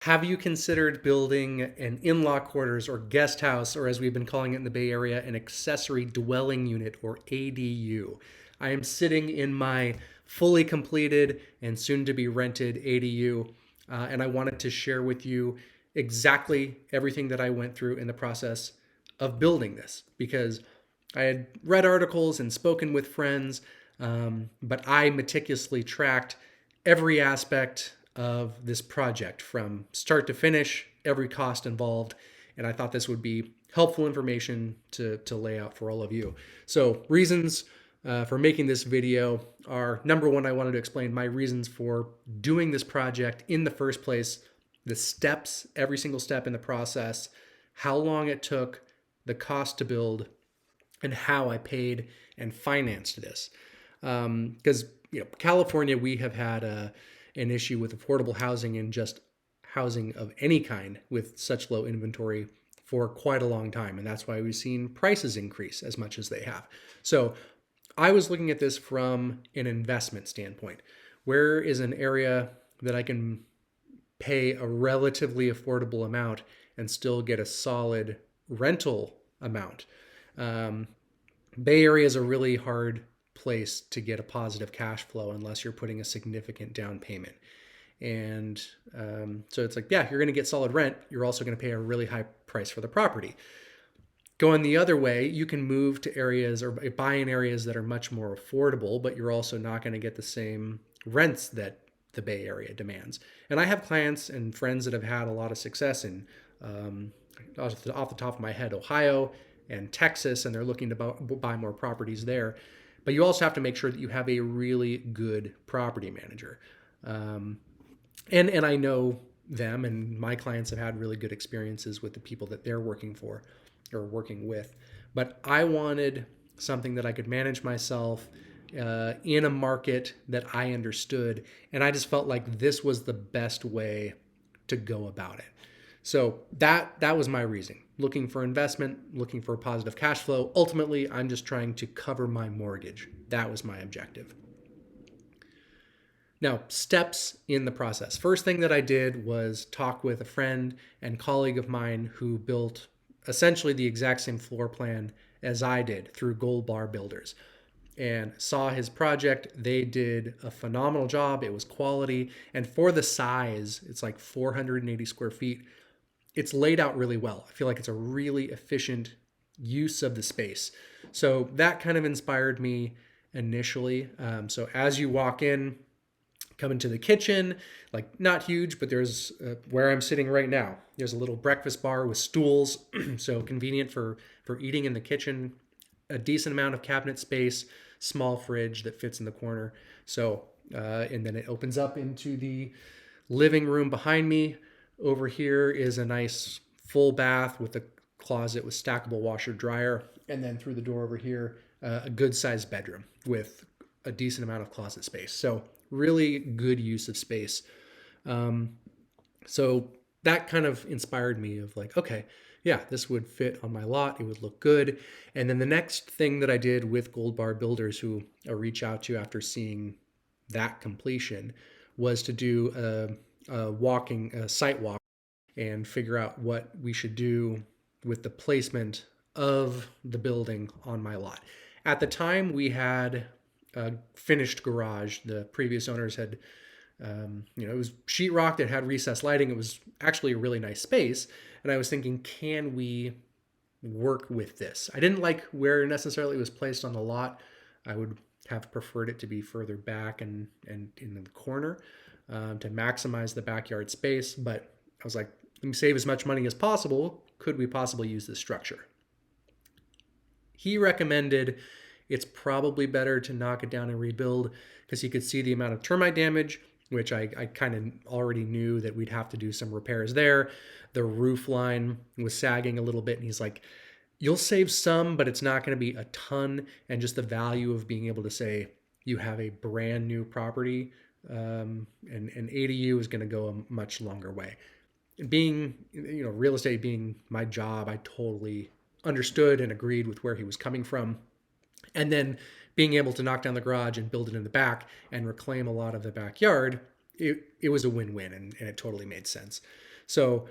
Have you considered building an in law quarters or guest house, or as we've been calling it in the Bay Area, an accessory dwelling unit or ADU? I am sitting in my fully completed and soon to be rented ADU, and I wanted to share with you exactly everything that I went through in the process of building this because I had read articles and spoken with friends, but I meticulously tracked every aspect of this project from start to finish, every cost involved. And I thought this would be helpful information to lay out for all of you. So, reasons for making this video are number one, I wanted to explain my reasons for doing this project in the first place, the steps, every single step in the process, how long it took, the cost to build, and how I paid and financed this. Because California, we have had an issue with affordable housing and just housing of any kind with such low inventory for quite a long time, and that's why we've seen prices increase as much as they have. So I was looking at this from an investment standpoint. Where is an area that I can pay a relatively affordable amount and still get a solid rental amount? Um, Bay Area is a really hard place to get a positive cash flow unless you're putting a significant down payment. And so it's like, yeah, you're going to get solid rent. You're also going to pay a really high price for the property. Going the other way, you can move to areas or buy in areas that are much more affordable, but you're also not going to get the same rents that the Bay Area demands. And I have clients and friends that have had a lot of success in, off the top of my head, Ohio and Texas, and they're looking to buy more properties there. But you also have to make sure that you have a really good property manager. Um, and I know them, and my clients have had really good experiences with the people that they're working for or working with. But I wanted something that I could manage myself in a market that I understood, and I just felt like this was the best way to go about it. So that was my reason. Looking for investment, looking for a positive cash flow. Ultimately, I'm just trying to cover my mortgage. That was my objective. Now, steps in the process. First thing that I did was talk with a friend and colleague of mine who built essentially the exact same floor plan as I did through Gold Bar Builders and saw his project. They did a phenomenal job. It was quality. And for the size, it's like 480 square feet. It's laid out really well. I feel like it's a really efficient use of the space. So that kind of inspired me initially. So as you walk in, come into the kitchen, like not huge, but there's where I'm sitting right now. There's a little breakfast bar with stools, so convenient for eating in the kitchen. A decent amount of cabinet space, small fridge that fits in the corner. So and then it opens up into the living room behind me. Over here is a nice full bath with a closet with stackable washer dryer, and then through the door over here, a good sized bedroom with a decent amount of closet space. So really good use of space. Um, so that kind of inspired me of like, okay, yeah, this would fit on my lot. It would look good. And then the next thing that I did with Gold Bar Builders, who I reach out to after seeing that completion, was to do a site walk and figure out what we should do with the placement of the building on my lot. At the time, we had a finished garage. The previous owners had, it was sheetrocked. It had recessed lighting. It was actually a really nice space. And I was thinking, can we work with this? I didn't like where necessarily it was placed on the lot. I would have preferred it to be further back and in the corner to maximize the backyard space. But I was like, let me save as much money as possible. Could we possibly use this structure? He recommended it's probably better to knock it down and rebuild because he could see the amount of termite damage, which I kind of already knew that we'd have to do some repairs there. The roof line was sagging a little bit, and he's like, you'll save some, but it's not going to be a ton. And just the value of being able to say you have a brand new property, and ADU is going to go a much longer way. Being, real estate being my job, I totally understood and agreed with where he was coming from. And then being able to knock down the garage and build it in the back and reclaim a lot of the backyard, it was a win-win, and it totally made sense. So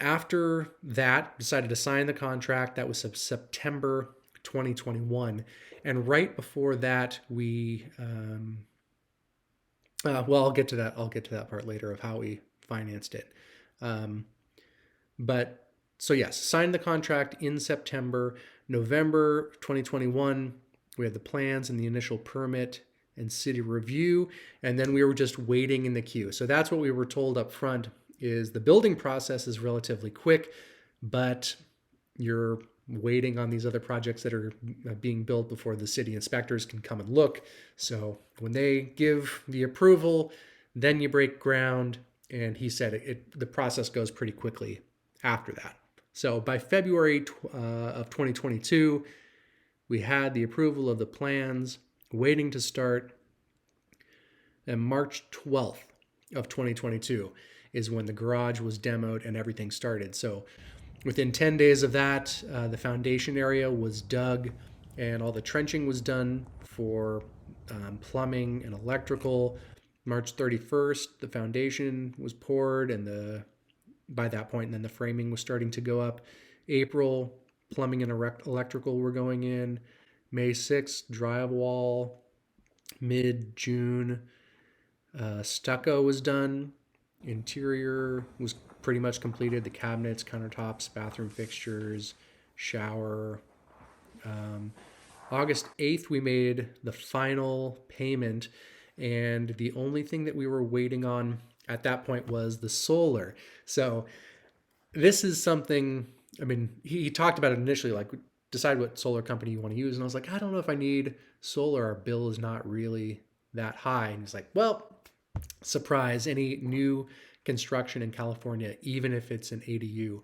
after that, decided to sign the contract. That was September 2021, and right before that, we well, I'll get to that. I'll get to that part later of how we financed it. Um, but so yes, signed the contract in September. November 2021, we had the plans and the initial permit and city review, and then we were just waiting in the queue. So that's what we were told up front is the building process is relatively quick, but you're waiting on these other projects that are being built before the city inspectors can come and look. So when they give the approval, then you break ground. And he said the process goes pretty quickly after that. So by February of 2022, we had the approval of the plans, waiting to start. And March 12th of 2022 is when the garage was demoed and everything started. So within 10 days of that, the foundation area was dug and all the trenching was done for plumbing and electrical. March 31st, the foundation was poured, and by that point, and then the framing was starting to go up. April, plumbing and electrical were going in. May 6th, drywall. Mid-June, stucco was done. Interior was pretty much completed. The cabinets, countertops, bathroom fixtures, shower. August 8th, we made the final payment. And the only thing that we were waiting on at that point was the solar. So this is something, I mean, he talked about it initially, like decide what solar company you want to use. And I was like, I don't know if I need solar. Our bill is not really that high. And he's like, well, surprise, any new construction in California, even if it's an ADU,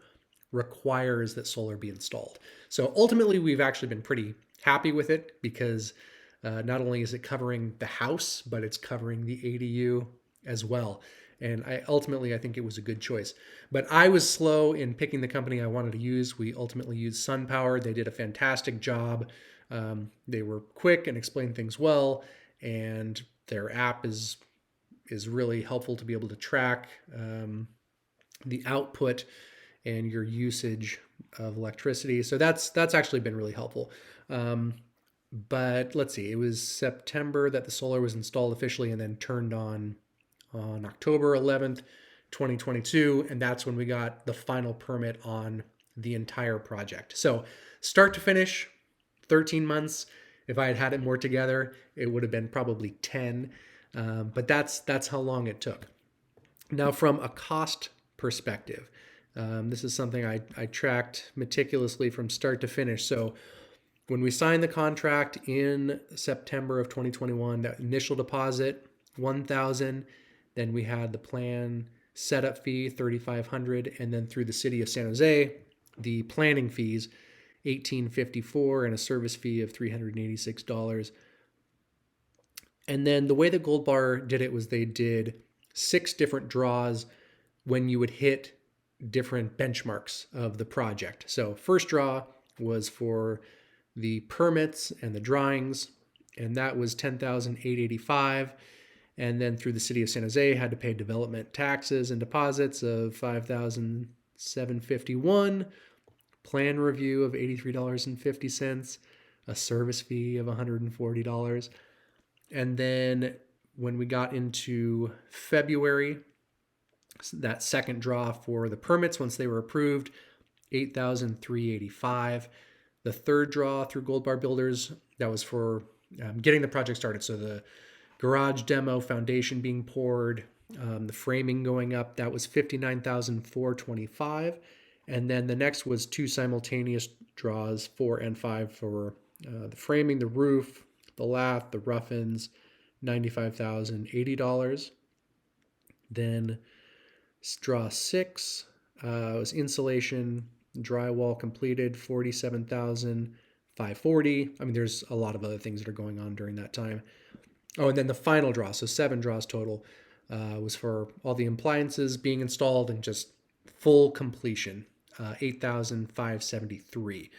requires that solar be installed. So ultimately, we've actually been pretty happy with it because not only is it covering the house, but it's covering the ADU as well. And I think it was a good choice. But I was slow in picking the company I wanted to use. We ultimately used SunPower. They did a fantastic job. They were quick and explained things well, and their app is really helpful to be able to track the output and your usage of electricity. So that's actually been really helpful. But let's see, it was September that the solar was installed officially and then turned on October 11th, 2022. And that's when we got the final permit on the entire project. So start to finish, 13 months. If I had had it more together, it would have been probably 10. But that's how long it took. Now, from a cost perspective, this is something I tracked meticulously from start to finish. So when we signed the contract in September of 2021, that initial deposit, $1,000. Then we had the plan setup fee, $3,500, and then through the city of San Jose, the planning fees, $1,854, and a service fee of $386. And then the way that Gold Bar did it was they did 6 different draws when you would hit different benchmarks of the project. So first draw was for the permits and the drawings, and that was $10,885. And then through the city of San Jose, had to pay development taxes and deposits of $5,751, plan review of $83.50, a service fee of $140. And then when we got into February, that second draw for the permits, once they were approved, $8,385. The third draw through Gold Bar Builders, that was for getting the project started. So the garage demo, foundation being poured, the framing going up, that was $59,425. And then the next was 2 simultaneous draws, 4 and 5, for the framing, the roof, the lath, the rough-ins, $95,080. Then draw 6 was insulation, drywall completed, $47,540. I mean, there's a lot of other things that are going on during that time. Oh, and then the final draw, so 7 draws total, was for all the appliances being installed and just full completion, $8,573.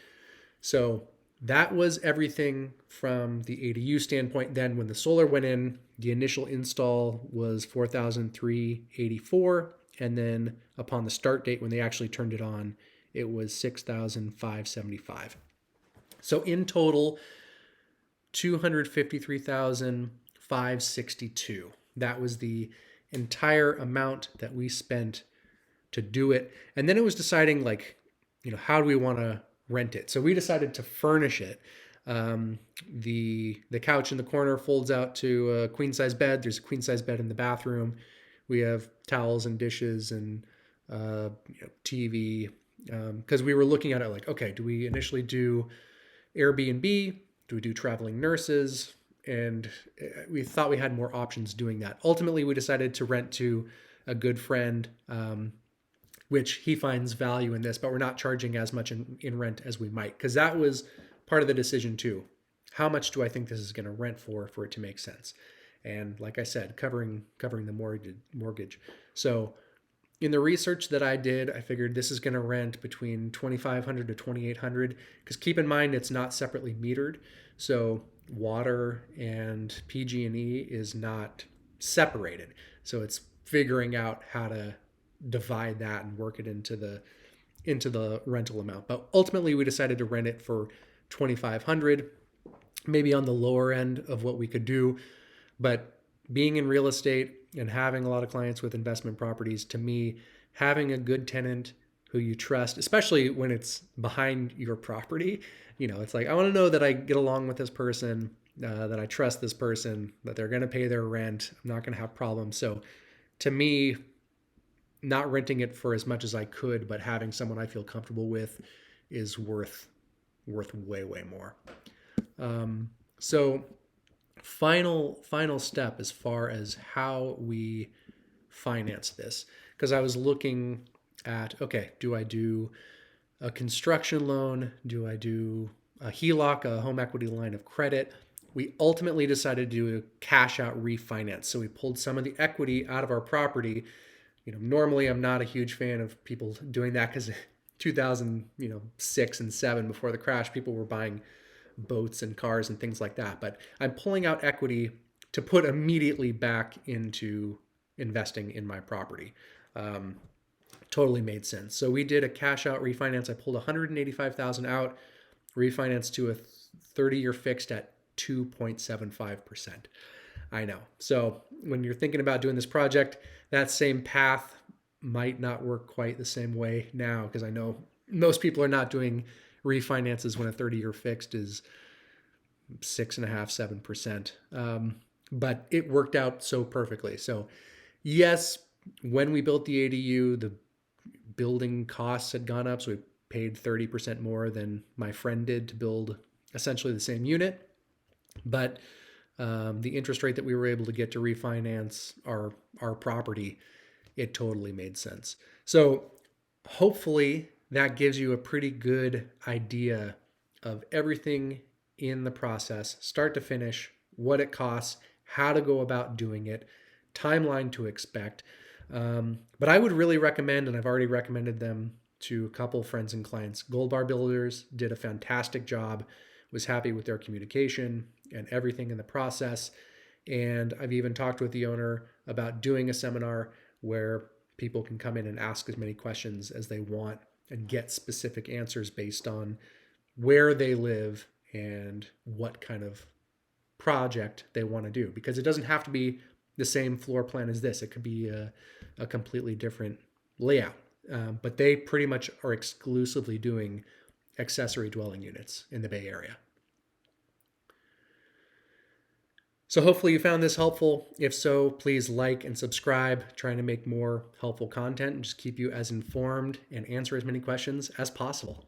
So that was everything from the ADU standpoint. Then when the solar went in, the initial install was $4,384, And then upon the start date, when they actually turned it on, it was 6,575. So in total, 253,562. That was the entire amount that we spent to do it. And then it was deciding, like, how do we want to rent it? So we decided to furnish it. The couch in the corner folds out to a queen size bed. There's a queen size bed in the bathroom. We have towels and dishes and TV. Because we were looking at it like, okay, do we initially do Airbnb? Do we do traveling nurses? And we thought we had more options doing that. Ultimately, we decided to rent to a good friend, which he finds value in this, but we're not charging as much in rent as we might, because that was part of the decision too. How much do I think this is going to rent for it to make sense? And like I said, covering the mortgage. So in the research that I did, I figured this is going to rent between 2,500 to 2,800, because keep in mind it's not separately metered. So water and PG&E is not separated. So it's figuring out how to divide that and work it into the rental amount. But ultimately we decided to rent it for 2,500, maybe on the lower end of what we could do. But being in real estate and having a lot of clients with investment properties, to me, having a good tenant who you trust, especially when it's behind your property, it's like, I want to know that I get along with this person, that I trust this person, that they're going to pay their rent. I'm not going to have problems. So to me, not renting it for as much as I could, but having someone I feel comfortable with is worth way, way more. So final step as far as how we finance this, because I was looking at, okay, do I do a construction loan? Do I do a HELOC, a home equity line of credit? We ultimately decided to do a cash out refinance. So we pulled some of the equity out of our property. Normally I'm not a huge fan of people doing that, because 2006 and 7, before the crash, people were buying boats and cars and things like that. But I'm pulling out equity to put immediately back into investing in my property. Totally made sense. So we did a cash out refinance. I pulled 185,000 out, refinanced to a 30-year fixed at 2.75%. I know. So when you're thinking about doing this project, that same path might not work quite the same way now, because I know most people are not doing refinances when a 30-year fixed is 6.5%, 7%. But it worked out so perfectly. So yes, when we built the ADU, the building costs had gone up. So we paid 30% more than my friend did to build essentially the same unit. But the interest rate that we were able to get to refinance our property, it totally made sense. So hopefully that gives you a pretty good idea of everything in the process, start to finish, what it costs, how to go about doing it, timeline to expect. But I would really recommend, and I've already recommended them to a couple friends and clients, Gold Bar Builders did a fantastic job, was happy with their communication and everything in the process. And I've even talked with the owner about doing a seminar where people can come in and ask as many questions as they want and get specific answers based on where they live and what kind of project they want to do. Because it doesn't have to be the same floor plan as this. It could be a completely different layout. But they pretty much are exclusively doing accessory dwelling units in the Bay Area. So hopefully you found this helpful. If so, please like and subscribe, trying to make more helpful content and just keep you as informed and answer as many questions as possible.